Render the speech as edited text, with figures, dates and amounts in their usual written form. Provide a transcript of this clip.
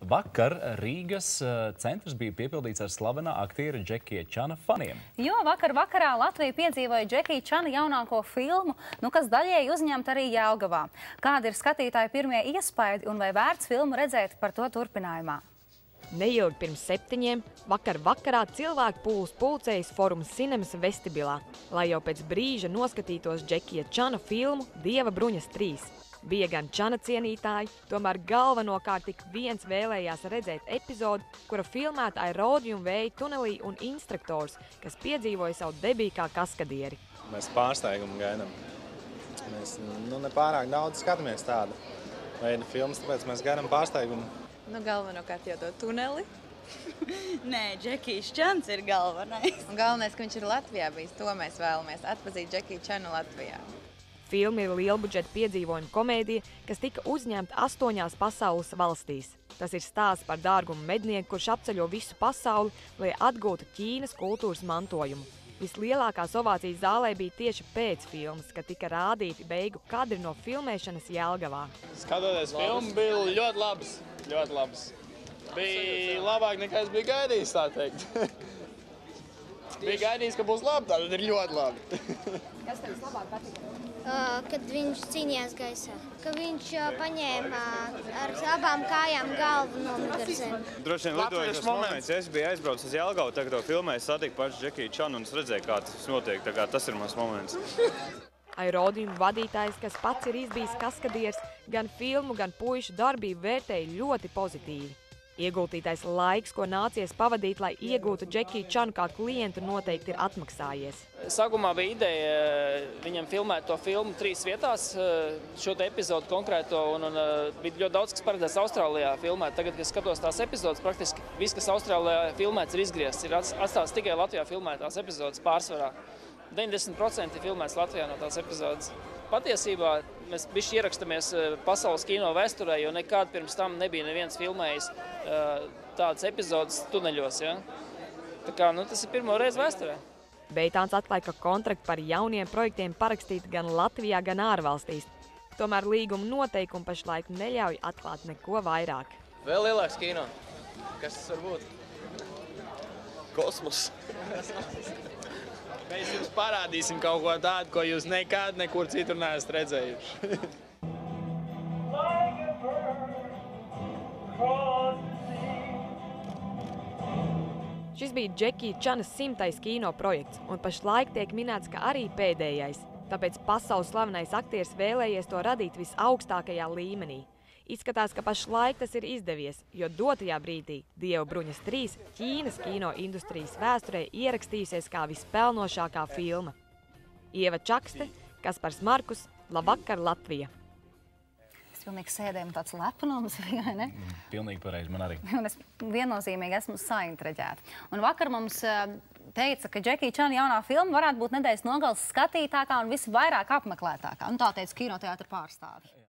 Vakar Rīgas centrs bija piepildīts ar slavenā aktiera Džekija Čana faniem. Jo vakarā Latvija piedzīvoja Džekija Čana jaunāko filmu, kas daļēji uzņemta arī Jelgavā. Kādi ir skatītāju pirmie iespaidi un vai vērts filmu redzēt, par to turpinājumā? Neilgi pirms 7. vakarā cilvēki pulcējas Foruma Cinemas vestibilā, lai jau pēc brīža noskatītos Džekija Čana filmu Dieva bruņas 3. Bija gan Čana cienītāji, tomēr galvenokārt tik viens vēlējās redzēt epizodi, kura filmētāji Rodium vēja tunelī un instruktors, kas piedzīvoja savu debiju kā kaskadieri. Mēs pārsteigumu gaidām. Mēs nepārāk daudz skatāmies tādu veidu filmas, tāpēc mēs gaidām pārsteigumu. Galvenokārt jau to tuneli. Nē, Džekijs Čans ir galvenais. Un galvenais, ka viņš ir Latvijā bijis, to mēs vēlamies atpazīt Džekiju Čanu Latvijā. Filma ir lielbudžeta piedzīvojuma komēdija, kas tika uzņemta 8 pasaules valstīs. Tas ir stāsts par dārgumu mednieku, kurš apceļo visu pasauli, lai atgūtu Ķīnas kultūras mantojumu. Vislielākās ovācijas zālē bija tieši pēc filmas, kad tika rādīti beigu kadri no filmēšanas Jelgavā. Skatoties filmu, bija ļoti labs. Ļoti labs. Bija labāk nekā es biju gaidījis, tā teikt. Bija gaidījis, ka būs labi, tad ir ļoti labi. Kas tev vislabāk patika? Kad viņš cīnījās gaisā. Ka viņš paņēma ar abām kājām galvu no mugurzemes. Droši vien lidojošas moments. Es biju aizbraucis uz Jelgavu, tagad to filmēju, satiku pašu Džekiju Čanu un es redzēju, kā tas notiek. Tā kā tas ir mans moments. Rodium vadītājs, kas pats ir izbijis kaskadieris, gan filmu, gan puišu darbību vērtēja ļoti pozitīvi. Ieguldītais laiks, ko nācies pavadīt, lai iegūtu Džekiju Čanu kā klientu, noteikti ir atmaksājies. Sākumā bija ideja viņam filmēt to filmu 3 vietās, šo te epizodu konkrēto, un bija ļoti daudz, kas paredzēts Austrālijā filmēt. Tagad, kad skatos tās epizodes, praktiski viss, kas Austrālijā filmēts, ir izgriezts. Ir atstāts tikai Latvijā filmētās epizodes pārsvarā. 90% ir filmēts Latvijā no tās epizodes. Patiesībā mēs bišķi ierakstamies pasaules kino vēsturē, jo nekad pirms tam nebija neviens filmējis tādas epizodes tuneļos. Ja? Tā kā, tas ir pirmo reizi vēsturē. Beitāns atklāja, ka kontrakti par jauniem projektiem parakstīti gan Latvijā, gan ārvalstīs. Tomēr līguma noteikumi pašlaik neļauj atklāt neko vairāk. Vēl lielāks kino. Kas tas var būt? Kosmos. Mēs jums parādīsim kaut ko tādu, ko jūs nekad nekur citur neesat redzējuši. Šis bija Džekija Čana 100. kino projekts, un pašlaik tiek minēts, ka arī pēdējais. Tāpēc pasaules slavenais aktieris vēlējies to radīt visaugstākajā līmenī. Izskatās, ka pašlaik tas ir izdevies, jo dotajā brīdī Dieva bruņas 3 Ķīnas kino industrijas vēsturē ierakstījusies kā vispelnošākā filma. Ieva Čakste, Kaspars Markus, Labvakar Latvija. Es pilnīgi sēdēju tāds lepnums, vai ne? Pilnīgi pareizi, man arī. Un es viennozīmīgi esmu saintriģēta. Un vakar mums teica, ka Džekija Čana jaunā filma varētu būt nedēļas nogales skatītākā un visvairāk apmeklētākā. Un tā teica kinoteātra pārstāvi.